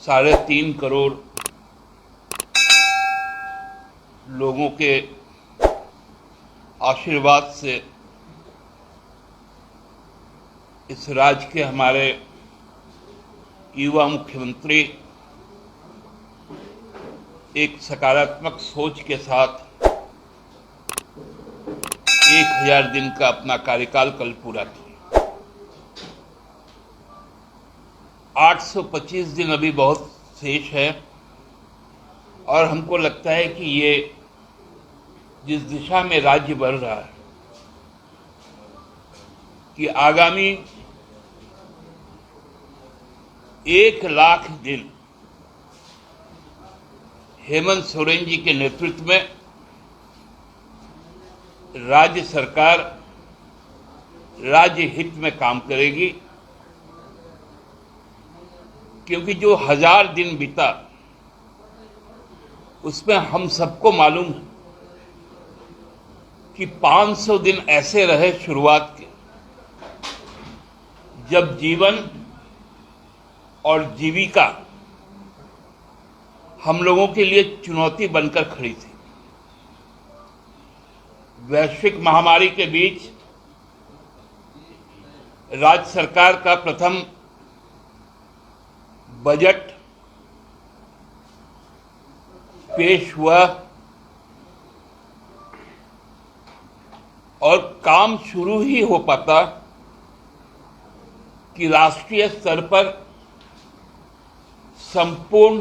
3.5 करोड़ लोगों के आशीर्वाद से इस राज्य के हमारे युवा मुख्यमंत्री एक सकारात्मक सोच के साथ 1000 दिन का अपना कार्यकाल कल पूरा किया। 825 दिन अभी बहुत शेष है और हमको लगता है कि ये जिस दिशा में राज्य बढ़ रहा है कि आगामी 1 लाख दिन हेमंत सोरेन जी के नेतृत्व में राज्य सरकार राज्य हित में काम करेगी, क्योंकि जो 1000 दिन बीता उसमें हम सबको मालूम है कि 500 दिन ऐसे रहे शुरुआत के जब जीवन और जीविका हम लोगों के लिए चुनौती बनकर खड़ी थी। वैश्विक महामारी के बीच राज्य सरकार का प्रथम बजट पेश हुआ और काम शुरू ही हो पाता कि राष्ट्रीय स्तर पर संपूर्ण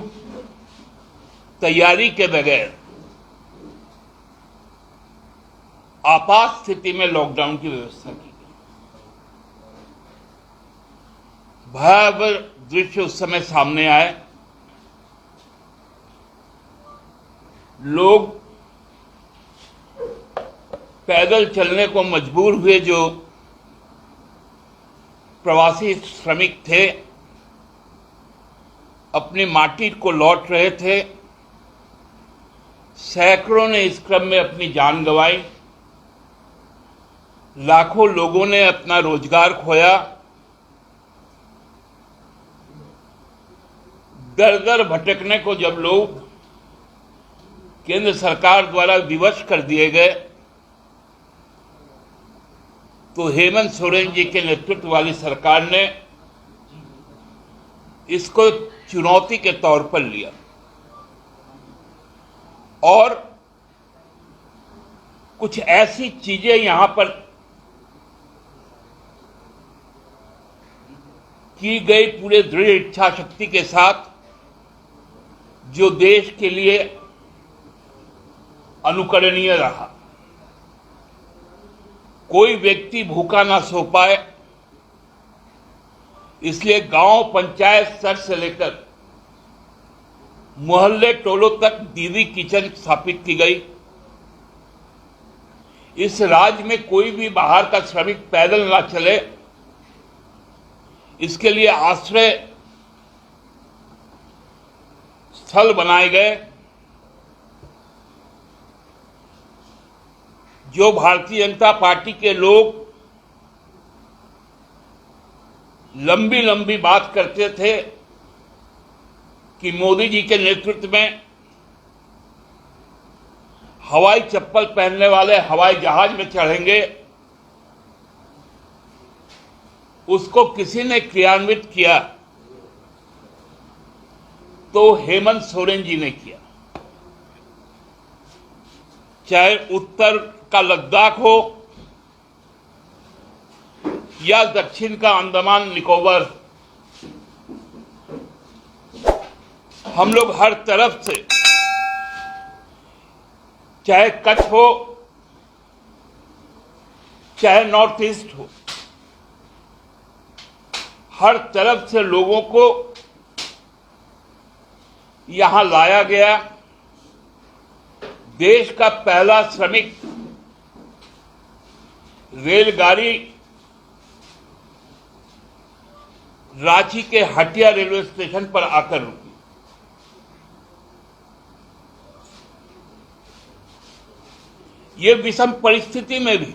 तैयारी के बगैर आपात स्थिति में लॉकडाउन की व्यवस्था की गई। भयावह दृश्य उस समय सामने आए। लोग पैदल चलने को मजबूर हुए, जो प्रवासी श्रमिक थे, अपनी माटी को लौट रहे थे। सैकड़ों ने इस क्रम में अपनी जान गंवाई, लाखों लोगों ने अपना रोजगार खोया। दर दर भटकने को जब लोग केंद्र सरकार द्वारा विवश कर दिए गए, तो हेमंत सोरेन जी के नेतृत्व वाली सरकार ने इसको चुनौती के तौर पर लिया और कुछ ऐसी चीजें यहां पर की गई पूरे दृढ़ इच्छा शक्ति के साथ, जो देश के लिए अनुकरणीय रहा। कोई व्यक्ति भूखा ना सो पाए, इसलिए गांव पंचायत स्तर से लेकर मोहल्ले टोलों तक दीदी किचन स्थापित की गई। इस राज्य में कोई भी बाहर का श्रमिक पैदल ना चले, इसके लिए आश्रय स्थल बनाए गए। जो भारतीय जनता पार्टी के लोग लंबी लंबी बात करते थे कि मोदी जी के नेतृत्व में हवाई चप्पल पहनने वाले हवाई जहाज में चढ़ेंगे, उसको किसी ने क्रियान्वित किया तो हेमंत सोरेन जी ने किया। चाहे उत्तर का लद्दाख हो या दक्षिण का अंडमान निकोबार, हम लोग हर तरफ से, चाहे कच्छ हो चाहे नॉर्थ ईस्ट हो, हर तरफ से लोगों को यहां लाया गया। देश का पहला श्रमिक रेलगाड़ी रांची के हटिया रेलवे स्टेशन पर आकर रुकी। ये विषम परिस्थिति में भी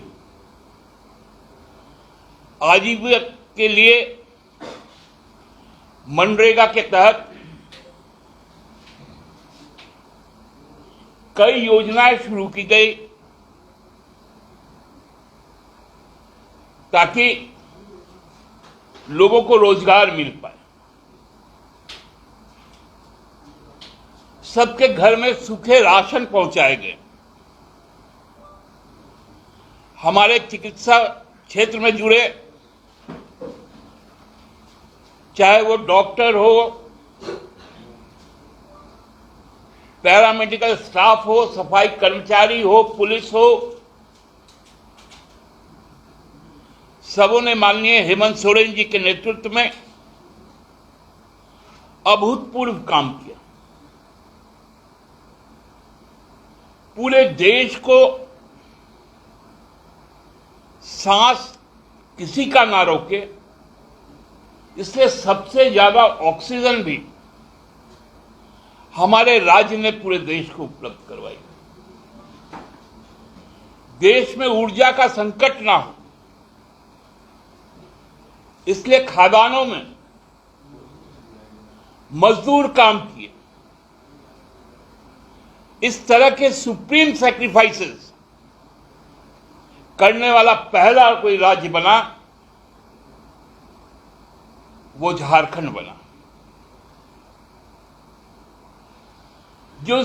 आजीविका के लिए मनरेगा के तहत कई योजनाएं शुरू की गई ताकि लोगों को रोजगार मिल पाए। सबके घर में सूखे राशन पहुंचाए गए। हमारे चिकित्सा क्षेत्र में जुड़े, चाहे वो डॉक्टर हो, पैरामेडिकल स्टाफ हो, सफाई कर्मचारी हो, पुलिस हो, सबों ने माननीय हेमंत सोरेन जी के नेतृत्व में अभूतपूर्व काम किया। पूरे देश को सांस किसी का ना रोके, इसलिए सबसे ज्यादा ऑक्सीजन भी हमारे राज्य ने पूरे देश को उपलब्ध करवाई। देश में ऊर्जा का संकट ना हो, इसलिए खदानों में मजदूर काम किए। इस तरह के सुप्रीम सैक्रिफाइसेस करने वाला पहला कोई राज्य बना, वो झारखंड बना। जो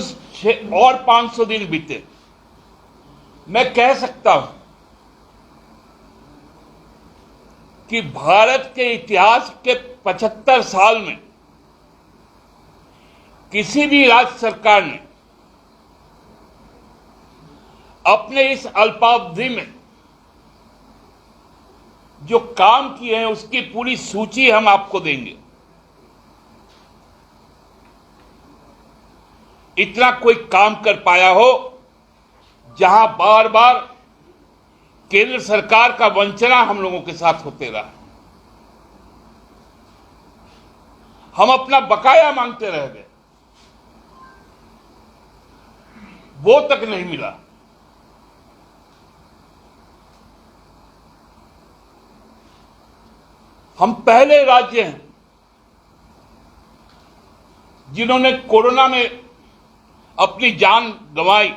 और 500 दिन बीते, मैं कह सकता हूं कि भारत के इतिहास के 75 साल में किसी भी राज्य सरकार ने अपने इस अल्पावधि में जो काम किए हैं उसकी पूरी सूची हम आपको देंगे। इतना कोई काम कर पाया हो जहां बार बार केंद्र सरकार का वंचना हम लोगों के साथ होते रहा। हम अपना बकाया मांगते रह गए, वो तक नहीं मिला। हम पहले राज्य हैं जिन्होंने कोरोना में अपनी जान गंवाई।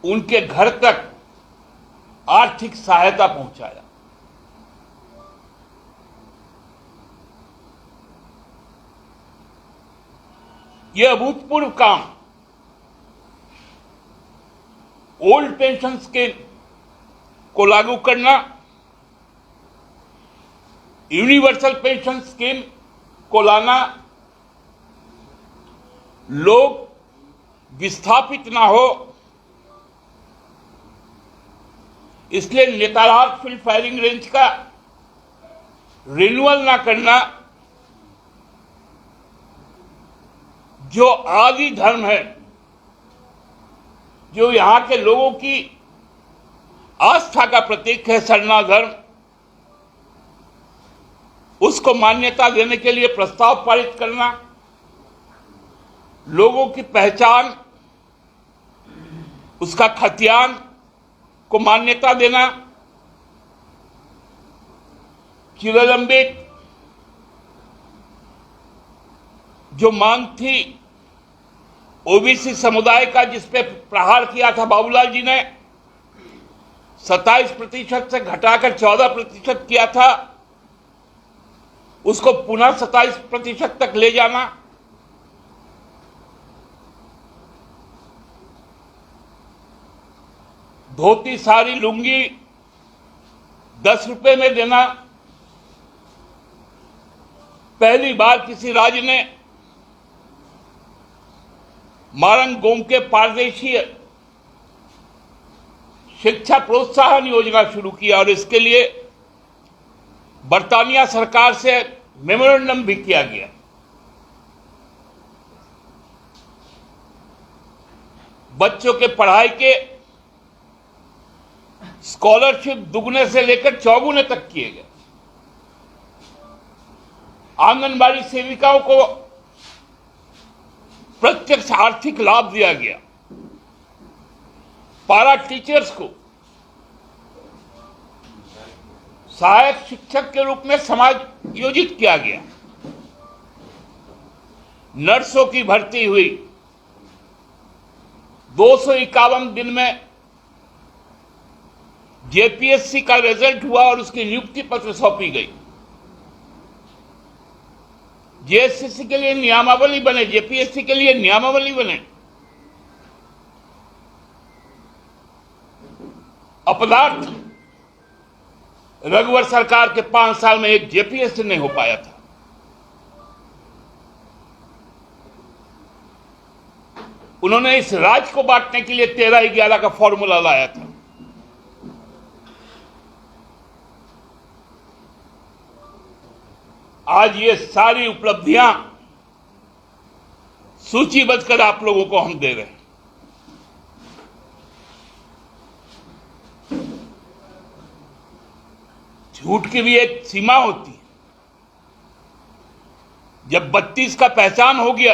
उनके घर तक आर्थिक सहायता पहुंचाया। यह अभूतपूर्व काम ओल्ड पेंशन स्कीम को लागू करना, यूनिवर्सल पेंशन स्कीम को लाना, लोग विस्थापित ना हो, इसलिए नेतालाल फील्ड फायरिंग रेंज का रिन्यूअल ना करना, जो आदि धर्म है, जो यहां के लोगों की आस्था का प्रतीक है, सरना धर्म, उसको मान्यता देने के लिए प्रस्ताव पारित करना, लोगों की पहचान, उसका खतियान को मान्यता देना, चिरलंबित जो मांग थी ओबीसी समुदाय का, जिस पे प्रहार किया था बाबूलाल जी ने, 27% से घटाकर 14% किया था, उसको पुनः 27% तक ले जाना, धोती साड़ी लुंगी 10 रुपए में देना, पहली बार किसी राज्य ने मारंग गोमके पारदेशी शिक्षा प्रोत्साहन योजना शुरू किया और इसके लिए बर्तानिया सरकार से मेमोरेंडम भी किया गया। बच्चों के पढ़ाई के स्कॉलरशिप दुगने से लेकर चौगुने तक किए गए। आंगनबाड़ी सेविकाओं को प्रत्यक्ष आर्थिक लाभ दिया गया। पारा टीचर्स को सहायक शिक्षक के रूप में समायोजित किया गया। नर्सों की भर्ती हुई, 251 दिन में जेपीएससी का रिजल्ट हुआ और उसकी नियुक्ति पत्र सौंपी गई। जेएसएससी के लिए नियमावली बने, जेपीएससी के लिए नियमावली बने। अपदार्थ रघुवर सरकार के 5 साल में एक जेपीएससी नहीं हो पाया था। उन्होंने इस राज्य को बांटने के लिए 13-11 का फॉर्मूला लाया था। आज ये सारी उपलब्धियां सूचीबद्ध कर आप लोगों को हम दे रहे हैं। झूठ की भी एक सीमा होती है। जब 32 का पहचान हो गया,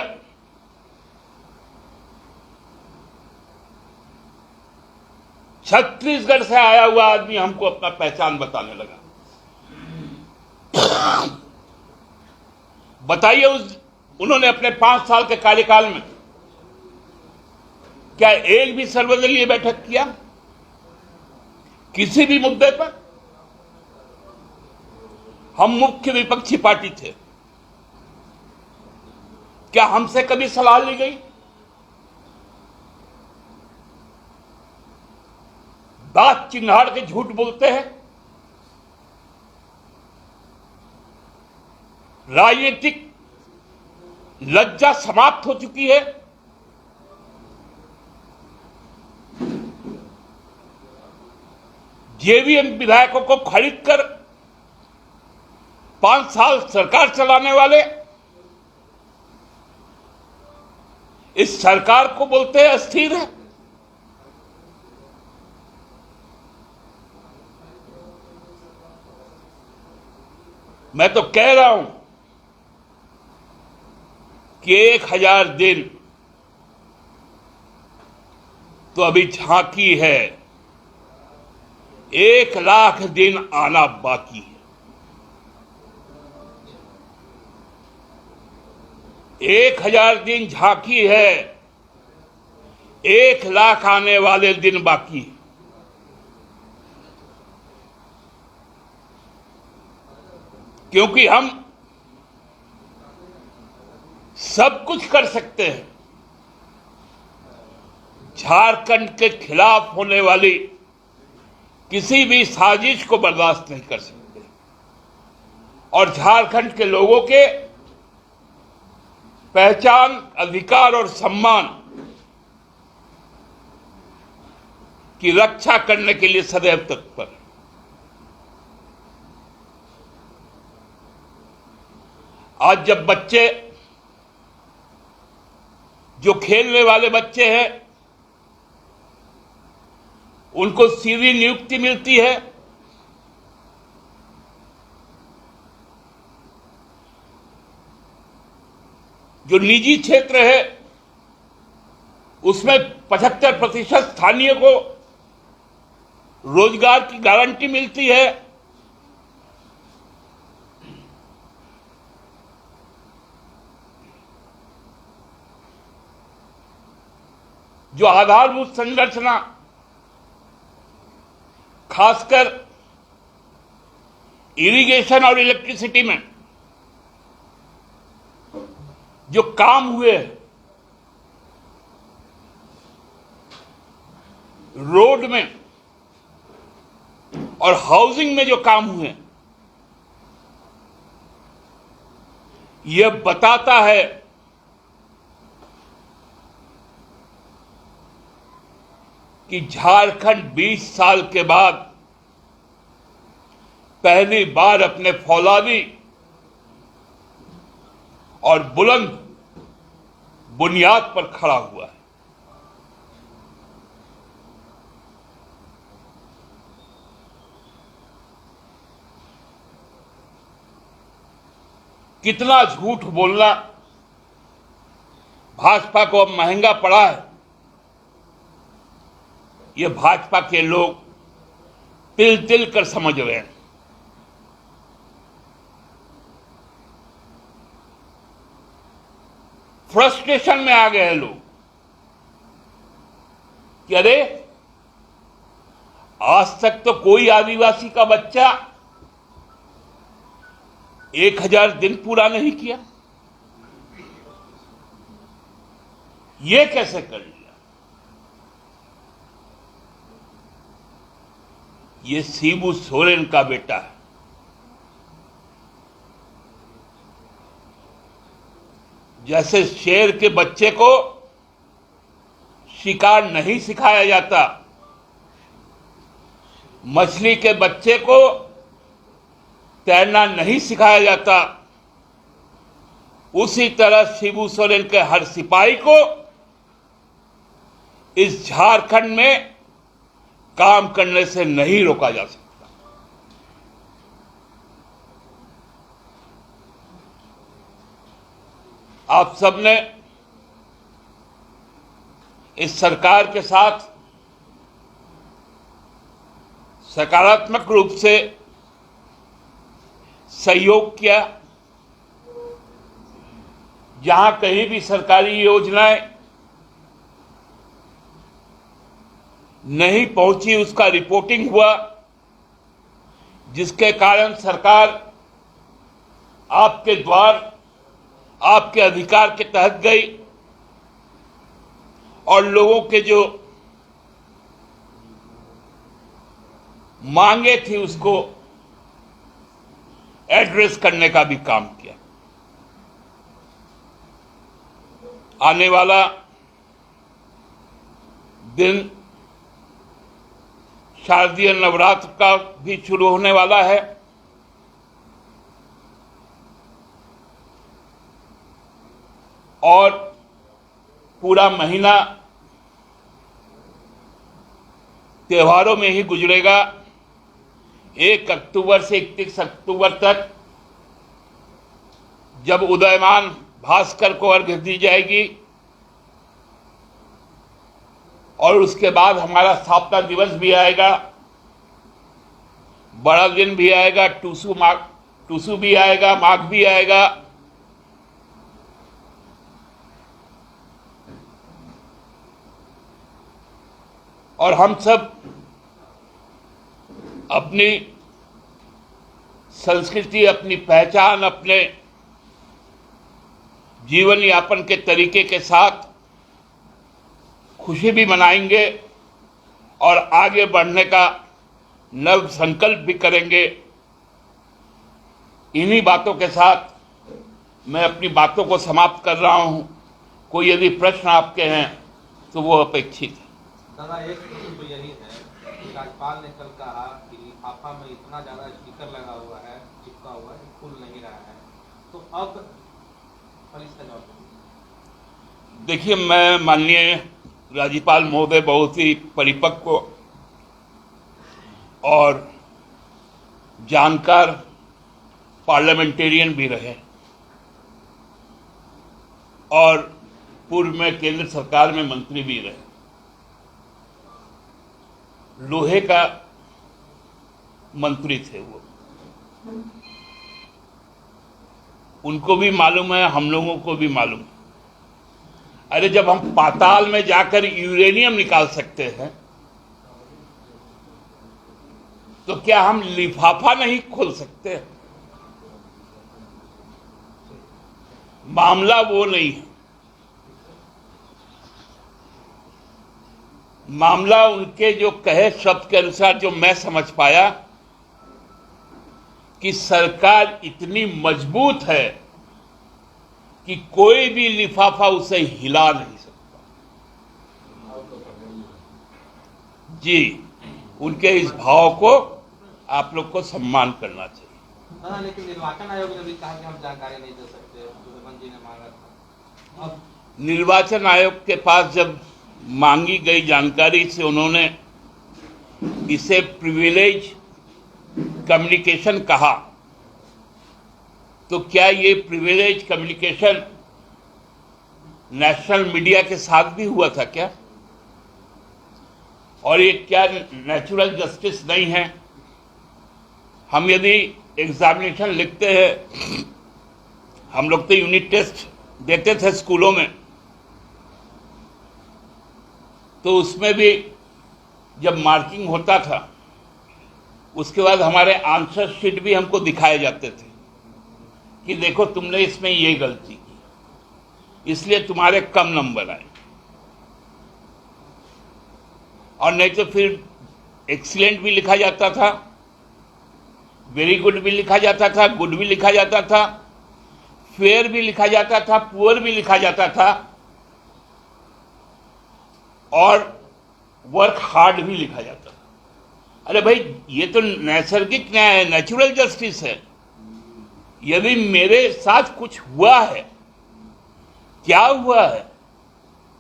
छत्तीसगढ़ से आया हुआ आदमी हमको अपना पहचान बताने लगा। बताइए, उन्होंने अपने 5 साल के कार्यकाल में क्या एक भी सर्वदलीय बैठक किया किसी भी मुद्दे पर? हम मुख्य विपक्षी पार्टी थे, क्या हमसे कभी सलाह ली गई? दांत चिन्हाड़ के झूठ बोलते हैं। राजनीतिक लज्जा समाप्त हो चुकी है। जेवीएम विधायकों को खरीदकर 5 साल सरकार चलाने वाले इस सरकार को बोलते हैं अस्थिर है। मैं तो कह रहा हूं कि 1000 दिन तो अभी झांकी है, 1 लाख दिन आना बाकी है। 1000 दिन झांकी है, 1 लाख आने वाले दिन बाकी है। क्योंकि हम सब कुछ कर सकते हैं, झारखंड के खिलाफ होने वाली किसी भी साजिश को बर्दाश्त नहीं कर सकते और झारखंड के लोगों के पहचान, अधिकार और सम्मान की रक्षा करने के लिए सदैव तत्पर। आज जब बच्चे, जो खेलने वाले बच्चे हैं, उनको सीधी नियुक्ति मिलती है, जो निजी क्षेत्र है उसमें 75% स्थानीय को रोजगार की गारंटी मिलती है, जो आधारभूत संरचना खासकर इरिगेशन और इलेक्ट्रिसिटी में जो काम हुए, रोड में और हाउसिंग में जो काम हुए, यह बताता है कि झारखंड 20 साल के बाद पहली बार अपने फौलादी और बुलंद बुनियाद पर खड़ा हुआ है। कितना झूठ बोलना भाजपा को अब महंगा पड़ा है, ये भाजपा के लोग तिल तिल कर समझ रहे हैं। फ्रस्ट्रेशन में आ गए हैं लोग। कि अरे आज तक तो कोई आदिवासी का बच्चा 1000 दिन पूरा नहीं किया, ये कैसे कर लिया? ये शिबू सोरेन का बेटा है। जैसे शेर के बच्चे को शिकार नहीं सिखाया जाता, मछली के बच्चे को तैरना नहीं सिखाया जाता, उसी तरह शिबू सोरेन के हर सिपाही को इस झारखंड में काम करने से नहीं रोका जा सकता। आप सबने इस सरकार के साथ सकारात्मक रूप से सहयोग किया। जहां कहीं भी सरकारी योजनाएं नहीं पहुंची उसका रिपोर्टिंग हुआ, जिसके कारण सरकार आपके द्वार, आपके अधिकार के तहत गई और लोगों के जो मांगे थी उसको एड्रेस करने का भी काम किया। आने वाला दिन शारदीय नवरात्र का भी शुरू होने वाला है और पूरा महीना त्योहारों में ही गुजरेगा। 1 अक्टूबर से 31 अक्टूबर तक जब उदयमान भास्कर को अर्घ्य दी जाएगी और उसके बाद हमारा स्थापना दिवस भी आएगा, बड़ा दिन भी आएगा, टूसू भी आएगा, माघ भी आएगा। और हम सब अपनी संस्कृति, अपनी पहचान, अपने जीवन यापन के तरीके के साथ खुशी भी मनाएंगे और आगे बढ़ने का नव संकल्प भी करेंगे। इन्हीं बातों के साथ मैं अपनी बातों को समाप्त कर रहा हूं। कोई यदि प्रश्न आपके हैं तो वो अपेक्षित है। दादा, एक तो यही है कि राज्यपाल ने कल कहा कि लिफाफा में इतना ज्यादा स्टिकर लगा हुआ है, चिपका हुआ है, खुल नहीं रहा है, तो अब इसका जवाब देखिए, मैं माननीय राज्यपाल महोदय बहुत ही परिपक्व और जानकार पार्लियामेंटेरियन भी रहे और पूर्व में केंद्र सरकार में मंत्री भी रहे। लोहे का मंत्री थे वो, उनको भी मालूम है, हम लोगों को भी मालूम है। अरे जब हम पाताल में जाकर यूरेनियम निकाल सकते हैं तो क्या हम लिफाफा नहीं खोल सकते? मामला वो नहीं है। मामला उनके जो कहे शब्द के अनुसार जो मैं समझ पाया कि सरकार इतनी मजबूत है कि कोई भी लिफाफा उसे हिला नहीं सकता। जी, उनके इस भाव को आप लोग को सम्मान करना चाहिए। लेकिन निर्वाचन आयोग ने भी कहा कि हम जानकारी नहीं दे सकते, जी ने मांगा था। अब निर्वाचन आयोग के पास जब मांगी गई जानकारी से उन्होंने इसे प्रिविलेज कम्युनिकेशन कहा, तो क्या ये प्रिविलेज कम्युनिकेशन नेशनल मीडिया के साथ भी हुआ था क्या? और ये क्या नेचुरल जस्टिस नहीं है? हम यदि एग्जामिनेशन लिखते हैं, हम लोग तो यूनिट टेस्ट देते थे स्कूलों में, तो उसमें भी जब मार्किंग होता था उसके बाद हमारे आंसर शीट भी हमको दिखाए जाते थे कि देखो तुमने इसमें ये गलती की, इसलिए तुम्हारे कम नंबर आए। और नहीं तो फिर एक्सीलेंट भी लिखा जाता था, वेरी गुड भी लिखा जाता था, गुड भी लिखा जाता था, फेयर भी लिखा जाता था, पुअर भी लिखा जाता था, और वर्क हार्ड भी लिखा जाता था। अरे भाई, ये तो नैसर्गिक न्याय है, नेचुरल जस्टिस है। यदि मेरे साथ कुछ हुआ है, क्या हुआ है,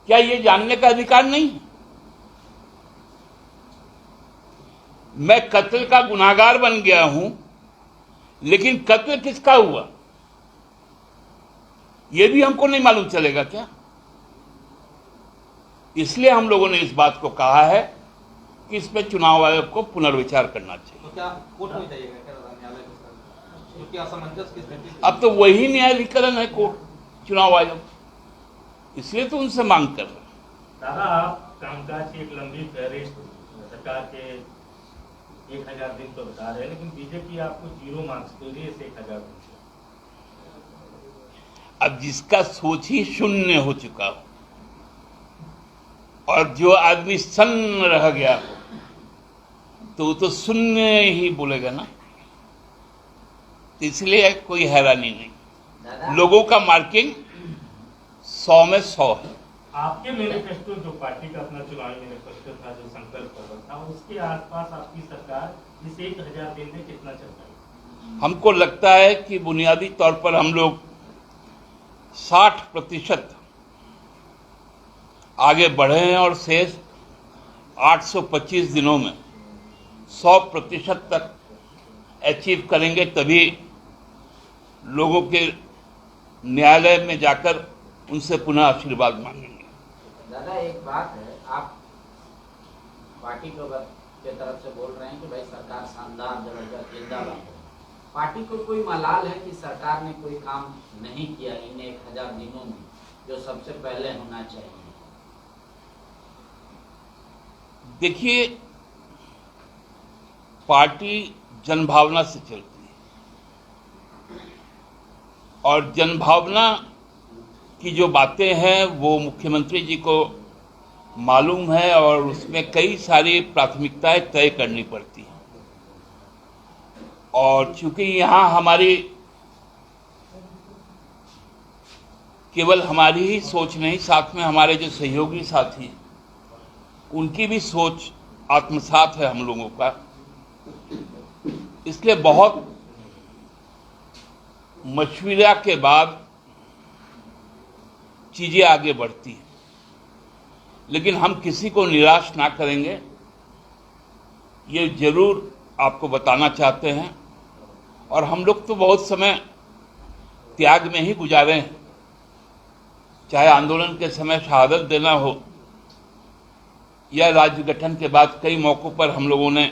क्या ये जानने का अधिकार नहीं है? मैं कत्ल का गुनाहगार बन गया हूं, लेकिन कत्ल किसका हुआ यह भी हमको नहीं मालूम चलेगा क्या? इसलिए हम लोगों ने इस बात को कहा है कि इसमें चुनाव आयोग को पुनर्विचार करना चाहिए। तो क्या कोर्ट में जाइएगा क्या न्यायालय के साथ, क्योंकि असमंजस की स्थिति? अब तो वही न्यायाधिकरण है कोर्ट, चुनाव आयोग, इसलिए तो उनसे मांग कर रहे हैं। दादा, आप कामकाज की एक लंबी फहरिस्त सरकार के 1000 दिन तो बता रहे हैं, लेकिन बीजेपी आपको 0 मार्क्स दे रही है 1000 दिन से। अब जिसका सोच ही शून्य हो चुका हो और जो आदमी सन्न रह गया हो, तो वो तो शून्य ही बोलेगा ना। तो इसलिए कोई हैरानी नहीं, लोगों का मार्किंग 100 में 100 है। आपके मैनिफेस्टो, जो पार्टी का अपना चुनावी मैनिफेस्टो था, जो संकल्प पत्र था, उसके आसपास आपकी सरकार इस 1000 दिन में कितना चल रही है? हमको लगता है कि बुनियादी तौर पर हम लोग 60% आगे बढ़े हैं और शेष 825 दिनों में 100% तक अचीव करेंगे, तभी लोगों के न्यायालय में जाकर उनसे पुनः आशीर्वाद मांगेंगे। दादा, एक बात है, आप पार्टी के तरफ से बोल रहे हैं कि भाई सरकार शानदार, जबरदस्त, जिंदाबाद। पार्टी को कोई मलाल है कि सरकार ने कोई काम नहीं किया इन 1000 दिनों में जो सबसे पहले होना चाहिए? देखिए, पार्टी जनभावना से चलती है और जनभावना की जो बातें हैं वो मुख्यमंत्री जी को मालूम है और उसमें कई सारी प्राथमिकताएं तय करनी पड़ती हैं। और चूंकि यहाँ हमारी केवल हमारी ही सोच नहीं, साथ में हमारे जो सहयोगी साथी हैं उनकी भी सोच आत्मसात है हम लोगों का, इसलिए बहुत मशविरा के बाद चीजें आगे बढ़ती हैं। लेकिन हम किसी को निराश ना करेंगे, ये जरूर आपको बताना चाहते हैं। और हम लोग तो बहुत समय त्याग में ही गुजारे हैं, चाहे आंदोलन के समय शहादत देना हो या राज्य गठन के बाद कई मौकों पर हम लोगों ने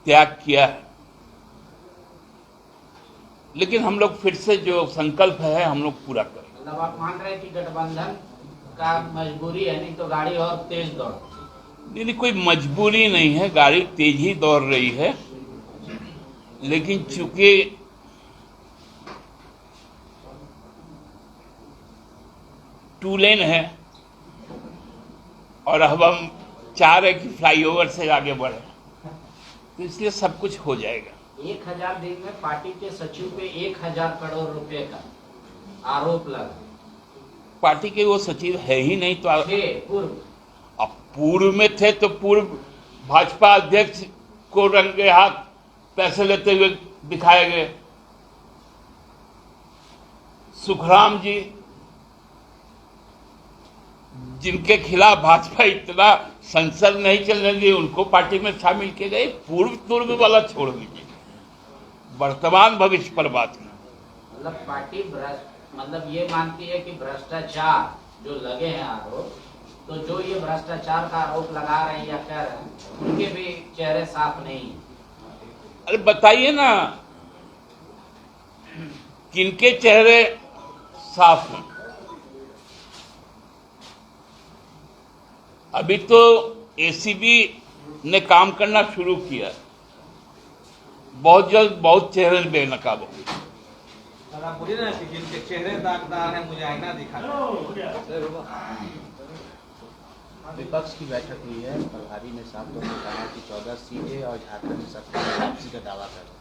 त्याग किया है। लेकिन हम लोग फिर से जो संकल्प है हम लोग पूरा करें। मतलब आप मान रहे हैं कि गठबंधन का मजबूरी है, नहीं तो गाड़ी और तेज दौड़? नहीं, कोई मजबूरी नहीं है, गाड़ी तेज ही दौड़ रही है। लेकिन चूंकि टू लेन है और अब हम चाह रहे कि फ्लाईओवर से आगे बढ़े, तो इसलिए सब कुछ हो जाएगा। 1000 दिन में पार्टी के सचिव पे 1000 करोड़ रुपए का आरोप लगा। पार्टी के वो सचिव है ही नहीं, तो पूर्व अब पूर्व में थे तो पूर्व भाजपा अध्यक्ष को रंगे हाथ पैसे लेते हुए दिखाए गए। सुखराम जी, जिनके खिलाफ भाजपा इतना संसद नहीं चलने दी, उनको पार्टी में शामिल किए गए। पूर्व वाला छोड़ दीजिए, वर्तमान भविष्य पर बात की। मतलब पार्टी मतलब ये मानती है कि भ्रष्टाचार जो लगे हैं आरोप, तो जो ये भ्रष्टाचार का आरोप लगा रहे हैं या कह रहे हैं, उनके भी चेहरे साफ नहीं है। अरे बताइए ना, किनके चेहरे साफ हैं? अभी तो एसीबी ने काम करना शुरू किया, बहुत जल्द बहुत चेहरे बेनकाब होंगे। सर आप बोलिए ना कि जिनके चेहरे दागदार हैं मुझे आईना दिखा दे। विपक्ष की बैठक हुई है, प्रभारी ने साफ तौर पर कहा कि 14 सीटें और झारखंड में सत्ता में वापसी का दावा कर रहे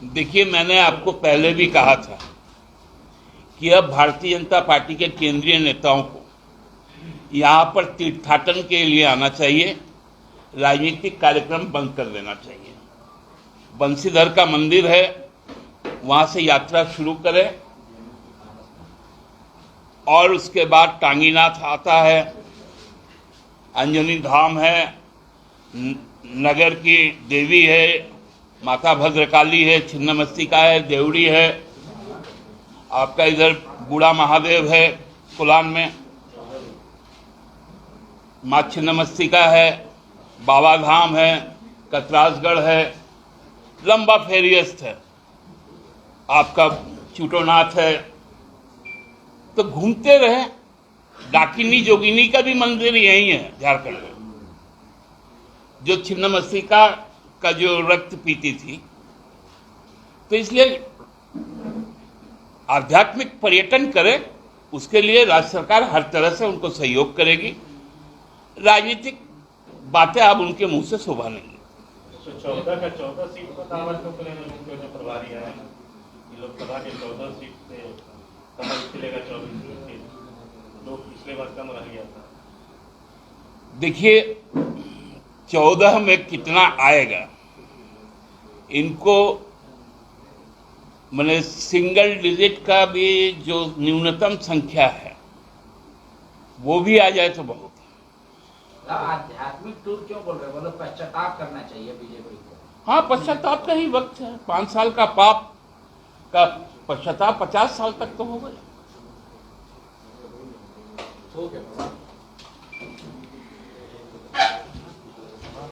हैं। देखिए, मैंने आपको पहले भी कहा था कि अब भारतीय जनता पार्टी के केंद्रीय नेताओं को यहाँ पर तीर्थाटन के लिए आना चाहिए, राजनीतिक कार्यक्रम बंद कर देना चाहिए। बंसीधर का मंदिर है, वहां से यात्रा शुरू करें और उसके बाद टांगीनाथ आता है, अंजनी धाम है, नगर की देवी है, माता भद्रकाली है, छिन्नमस्तिका है, देवड़ी है, आपका इधर बूढ़ा महादेव है कुलान में, माँ छिन्नमस्तिका है, बाबा धाम है, कतरासगढ़ है, लंबा फेरियस्त है, आपका चूटोनाथ है। तो घूमते रहे। डाकिनी जोगिनी का भी मंदिर यही है झारखंड में, जो छिन्नमस्तिका का जो रक्त पीती थी। तो इसलिए आध्यात्मिक पर्यटन करे, उसके लिए राज्य सरकार हर तरह से उनको सहयोग करेगी। राजनीतिक बातें अब उनके मुंह से शोभा नहीं। तो 14 का 14 सीट पर दावा क्यों करेंगे उनके जो प्रभारी हैं? लोकसभा के 14 सीट पे कमल खिलेगा 24 सीट, लोग पिछले बार कम रह गया था। देखिए, 14 में कितना आएगा, इनको मैंने सिंगल डिजिट का भी जो न्यूनतम संख्या है वो भी आ जाए तो बहुत। आध्यात्मिक टूर क्यों बोल रहे हैं? बोलो पश्चाताप करना चाहिए बीजेपी को। हाँ, पश्चाताप का ही वक्त है। 5 साल का पाप का पश्चाताप 50 साल तक तो हो गया। ठीक है।